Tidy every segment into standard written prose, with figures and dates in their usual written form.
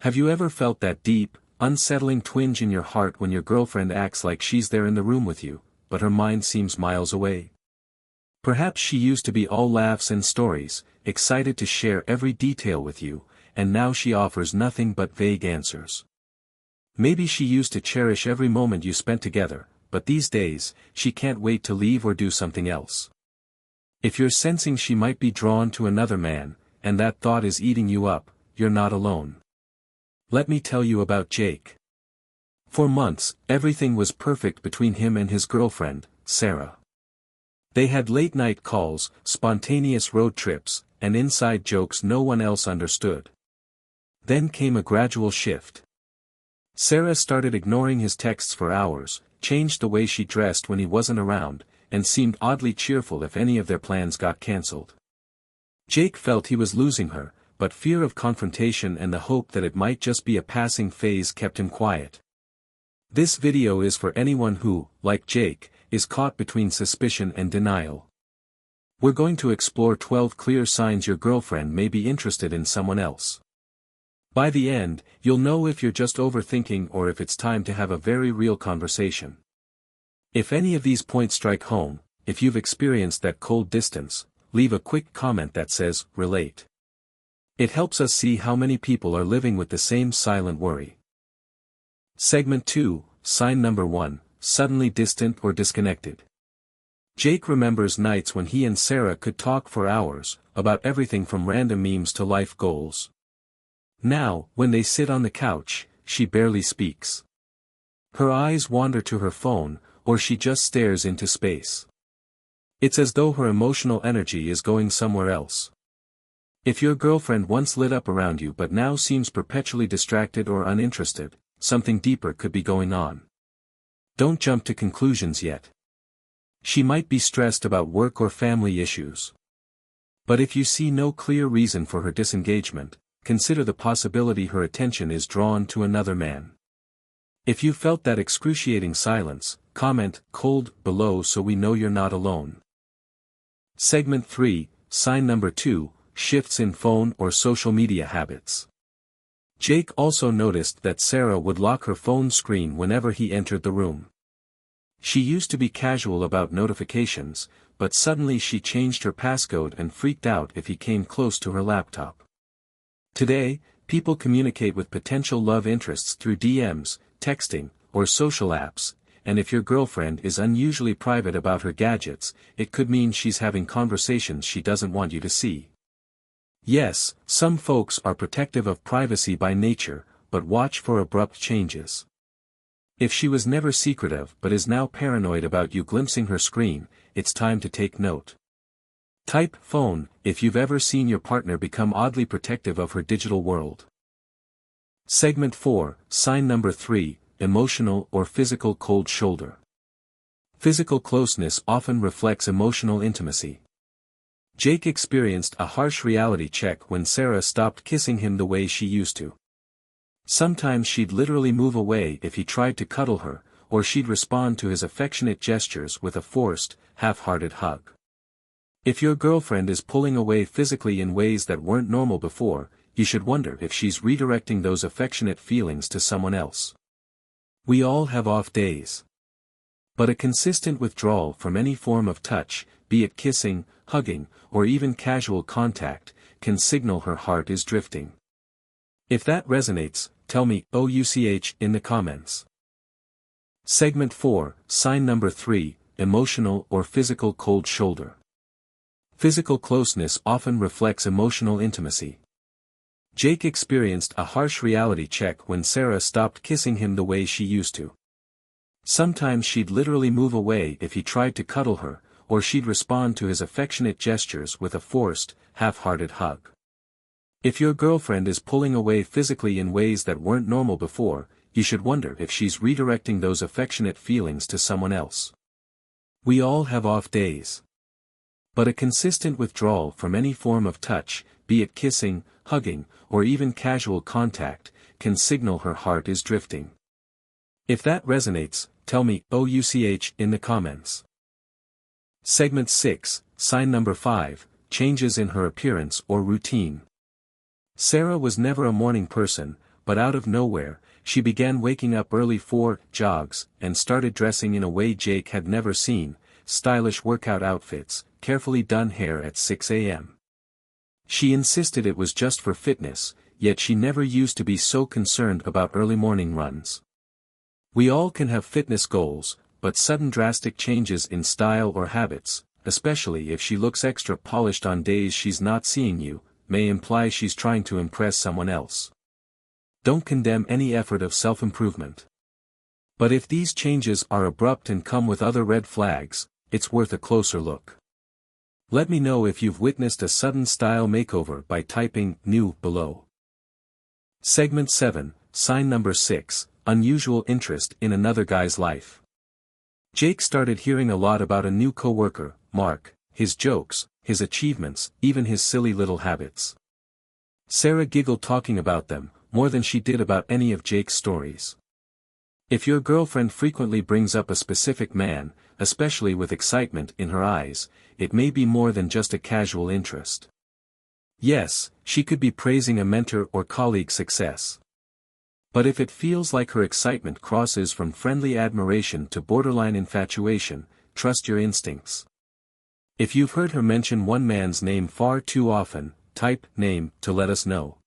Have you ever felt that deep, unsettling twinge in your heart when your girlfriend acts like she's there in the room with you, but her mind seems miles away? Perhaps she used to be all laughs and stories, excited to share every detail with you, and now she offers nothing but vague answers. Maybe she used to cherish every moment you spent together, but these days, she can't wait to leave or do something else. If you're sensing she might be drawn to another man, and that thought is eating you up, you're not alone. Let me tell you about Jake. For months, everything was perfect between him and his girlfriend, Sara. They had late-night calls, spontaneous road trips, and inside jokes no one else understood. Then came a gradual shift. Sara started ignoring his texts for hours, changed the way she dressed when he wasn't around, and seemed oddly cheerful if any of their plans got cancelled. Jake felt he was losing her, but fear of confrontation and the hope that it might just be a passing phase kept him quiet. This video is for anyone who, like Jake, is caught between suspicion and denial. We're going to explore 12 clear signs your girlfriend may be interested in someone else. By the end, you'll know if you're just overthinking or if it's time to have a very real conversation. If any of these points strike home, if you've experienced that cold distance, leave a quick comment that says, "Relate." It helps us see how many people are living with the same silent worry. Segment 2, Sign Number 1, Suddenly distant or disconnected. Jake remembers nights when he and Sara could talk for hours, about everything from random memes to life goals. Now, when they sit on the couch, she barely speaks. Her eyes wander to her phone, or she just stares into space. It's as though her emotional energy is going somewhere else. If your girlfriend once lit up around you but now seems perpetually distracted or uninterested, something deeper could be going on. Don't jump to conclusions yet. She might be stressed about work or family issues. But if you see no clear reason for her disengagement, consider the possibility her attention is drawn to another man. If you felt that excruciating silence, comment "cold" below so we know you're not alone. Segment 3, Sign Number 2, Shifts in phone or social media habits. Jake also noticed that Sara would lock her phone screen whenever he entered the room. She used to be casual about notifications, but suddenly she changed her passcode and freaked out if he came close to her laptop. Today, people communicate with potential love interests through DMs, texting, or social apps, and if your girlfriend is unusually private about her gadgets, it could mean she's having conversations she doesn't want you to see. Yes, some folks are protective of privacy by nature, but watch for abrupt changes. If she was never secretive but is now paranoid about you glimpsing her screen, it's time to take note. Type phone if you've ever seen your partner become oddly protective of her digital world. Segment 4, Sign Number 3, Emotional or physical cold shoulder. Physical closeness often reflects emotional intimacy. Jake experienced a harsh reality check when Sara stopped kissing him the way she used to. Sometimes she'd literally move away if he tried to cuddle her, or she'd respond to his affectionate gestures with a forced, half-hearted hug. If your girlfriend is pulling away physically in ways that weren't normal before, you should wonder if she's redirecting those affectionate feelings to someone else. We all have off days. But a consistent withdrawal from any form of touch, be it kissing, hugging, or even casual contact, can signal her heart is drifting. If that resonates, tell me OUCH in the comments. Segment 4, Sign Number 3, Emotional or physical cold shoulder. Physical closeness often reflects emotional intimacy. Jake experienced a harsh reality check when Sara stopped kissing him the way she used to. Sometimes she'd literally move away if he tried to cuddle her, or she'd respond to his affectionate gestures with a forced, half-hearted hug. If your girlfriend is pulling away physically in ways that weren't normal before, you should wonder if she's redirecting those affectionate feelings to someone else. We all have off days. But a consistent withdrawal from any form of touch, be it kissing, hugging, or even casual contact, can signal her heart is drifting. If that resonates, tell me OUCH in the comments. Segment 6, Sign Number 5, Changes in her appearance or routine. Sara was never a morning person, but out of nowhere, she began waking up early for jogs, and started dressing in a way Jake had never seen, stylish workout outfits, carefully done hair at 6 a.m. She insisted it was just for fitness, yet she never used to be so concerned about early morning runs. We all can have fitness goals, but sudden drastic changes in style or habits, especially if she looks extra polished on days she's not seeing you, may imply she's trying to impress someone else. Don't condemn any effort of self-improvement. But if these changes are abrupt and come with other red flags, it's worth a closer look. Let me know if you've witnessed a sudden style makeover by typing "new" below. Segment 7, sign number 6, unusual interest in another guy's life. Jake started hearing a lot about a new coworker, Mark, his jokes, his achievements, even his silly little habits. Sara giggled talking about them, more than she did about any of Jake's stories. If your girlfriend frequently brings up a specific man, especially with excitement in her eyes, it may be more than just a casual interest. Yes, she could be praising a mentor or colleague's success. But if it feels like her excitement crosses from friendly admiration to borderline infatuation, trust your instincts. If you've heard her mention one man's name far too often, type "name" to let us know.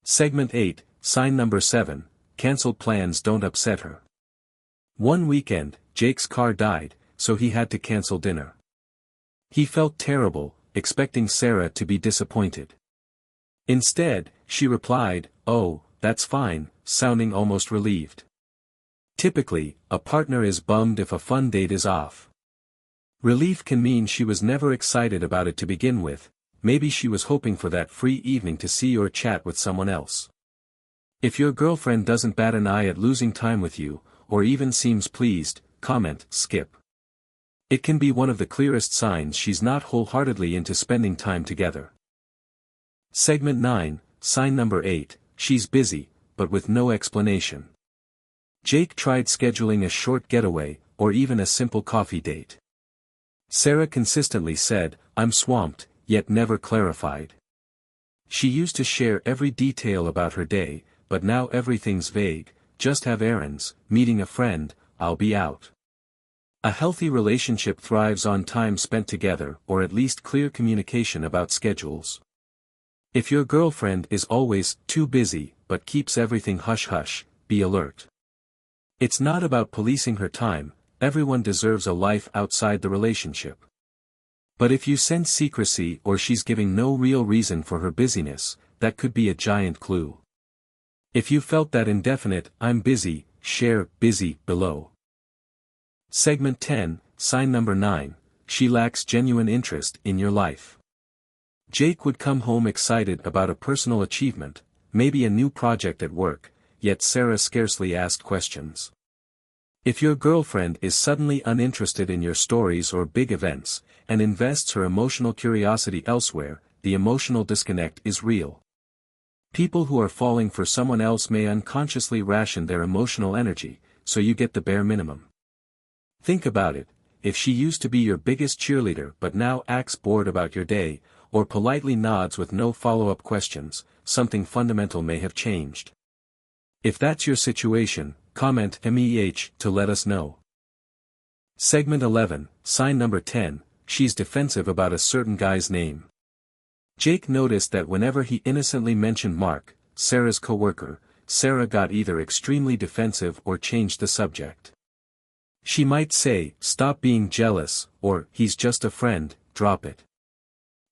Segment 8, sign number 7, cancelled plans don't upset her. One weekend, Jake's car died, so he had to cancel dinner. He felt terrible, expecting Sara to be disappointed. Instead, she replied, "Oh, that's fine," sounding almost relieved. Typically, a partner is bummed if a fun date is off. Relief can mean she was never excited about it to begin with, maybe she was hoping for that free evening to see or chat with someone else. If your girlfriend doesn't bat an eye at losing time with you, or even seems pleased, comment "skip." It can be one of the clearest signs she's not wholeheartedly into spending time together. Segment 9, sign number 8, she's busy, but with no explanation. Jake tried scheduling a short getaway, or even a simple coffee date. Sara consistently said, "I'm swamped," yet never clarified. She used to share every detail about her day, but now everything's vague, "just have errands, meeting a friend, I'll be out." A healthy relationship thrives on time spent together or at least clear communication about schedules. If your girlfriend is always too busy but keeps everything hush-hush, be alert. It's not about policing her time, everyone deserves a life outside the relationship. But if you sense secrecy or she's giving no real reason for her busyness, that could be a giant clue. If you felt that indefinite "I'm busy," share "busy" below. Segment 10, sign number 9, she lacks genuine interest in your life. Jake would come home excited about a personal achievement, maybe a new project at work, yet Sara scarcely asked questions. If your girlfriend is suddenly uninterested in your stories or big events, and invests her emotional curiosity elsewhere, the emotional disconnect is real. People who are falling for someone else may unconsciously ration their emotional energy, so you get the bare minimum. Think about it, if she used to be your biggest cheerleader but now acts bored about your day, or politely nods with no follow-up questions, something fundamental may have changed. If that's your situation, comment "MEH" to let us know. Segment 11, sign number 10, she's defensive about a certain guy's name. Jake noticed that whenever he innocently mentioned Mark, Sara's coworker, Sara got either extremely defensive or changed the subject. She might say, "Stop being jealous," or "He's just a friend, drop it."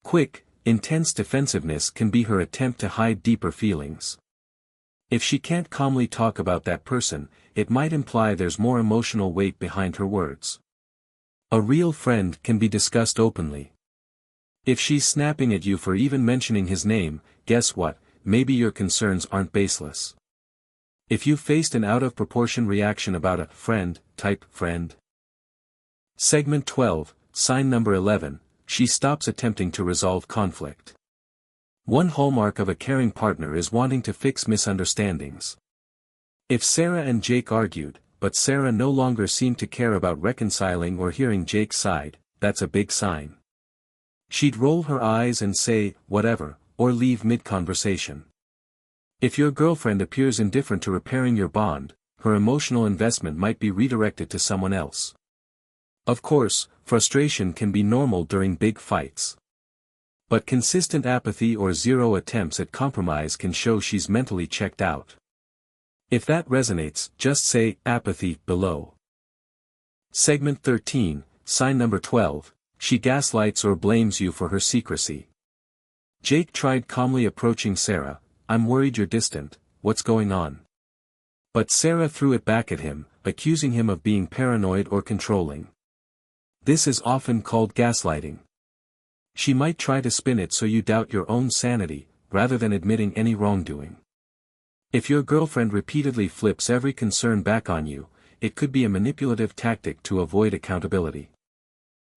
Quick, intense defensiveness can be her attempt to hide deeper feelings. If she can't calmly talk about that person, it might imply there's more emotional weight behind her words. A real friend can be discussed openly. If she's snapping at you for even mentioning his name, guess what, maybe your concerns aren't baseless. If you faced an out-of-proportion reaction about a friend, type "friend." Segment 12, sign number 11, she stops attempting to resolve conflict. One hallmark of a caring partner is wanting to fix misunderstandings. If Sara and Jake argued, but Sara no longer seemed to care about reconciling or hearing Jake's side, that's a big sign. She'd roll her eyes and say, "whatever," or leave mid-conversation. If your girlfriend appears indifferent to repairing your bond, her emotional investment might be redirected to someone else. Of course, frustration can be normal during big fights. But consistent apathy or zero attempts at compromise can show she's mentally checked out. If that resonates, just say apathy below. Segment 13, sign number 12, she gaslights or blames you for her secrecy. Jake tried calmly approaching Sara. I'm worried you're distant, what's going on? But Sara threw it back at him, accusing him of being paranoid or controlling. This is often called gaslighting. She might try to spin it so you doubt your own sanity, rather than admitting any wrongdoing. If your girlfriend repeatedly flips every concern back on you, it could be a manipulative tactic to avoid accountability.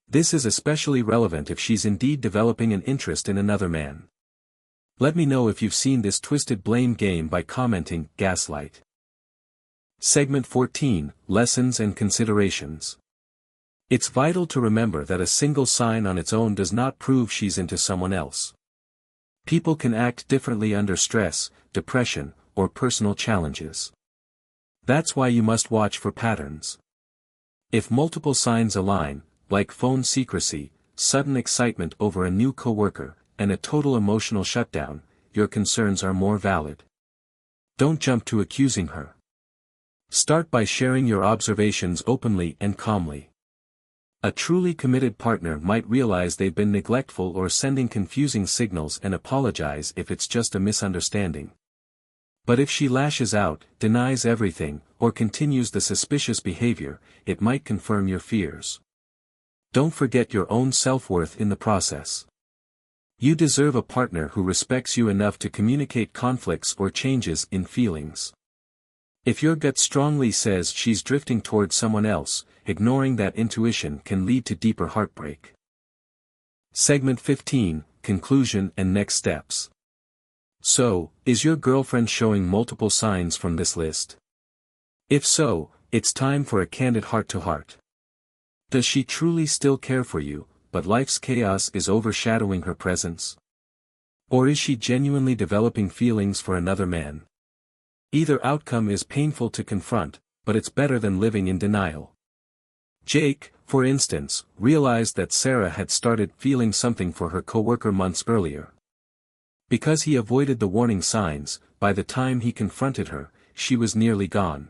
This is especially relevant if she's indeed developing an interest in another man. Let me know if you've seen this twisted blame game by commenting, gaslight. Segment 14, lessons and considerations. It's vital to remember that a single sign on its own does not prove she's into someone else. People can act differently under stress, depression, or personal challenges. That's why you must watch for patterns. If multiple signs align, like phone secrecy, sudden excitement over a new coworker, and a total emotional shutdown, your concerns are more valid. Don't jump to accusing her. Start by sharing your observations openly and calmly. A truly committed partner might realize they've been neglectful or sending confusing signals and apologize if it's just a misunderstanding. But if she lashes out, denies everything, or continues the suspicious behavior, it might confirm your fears. Don't forget your own self-worth in the process. You deserve a partner who respects you enough to communicate conflicts or changes in feelings. If your gut strongly says she's drifting towards someone else, ignoring that intuition can lead to deeper heartbreak. Segment 15, conclusion and next steps. So, is your girlfriend showing multiple signs from this list? If so, it's time for a candid heart-to-heart. Does she truly still care for you, but life's chaos is overshadowing her presence? Or is she genuinely developing feelings for another man? Either outcome is painful to confront, but it's better than living in denial. Jake, for instance, realized that Sara had started feeling something for her coworker months earlier. Because he avoided the warning signs, by the time he confronted her, she was nearly gone.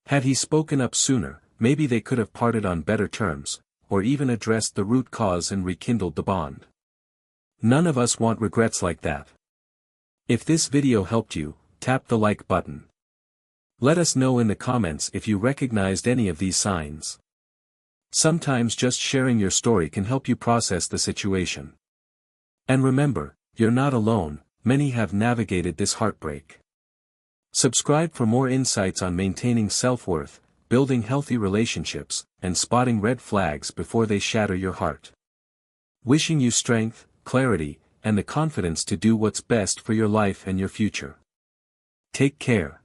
Had he spoken up sooner, maybe they could have parted on better terms, or even addressed the root cause and rekindled the bond. None of us want regrets like that. If this video helped you, tap the like button. Let us know in the comments if you recognized any of these signs. Sometimes just sharing your story can help you process the situation. And remember, you're not alone, many have navigated this heartbreak. Subscribe for more insights on maintaining self-worth, building healthy relationships, and spotting red flags before they shatter your heart. Wishing you strength, clarity, and the confidence to do what's best for your life and your future. Take care.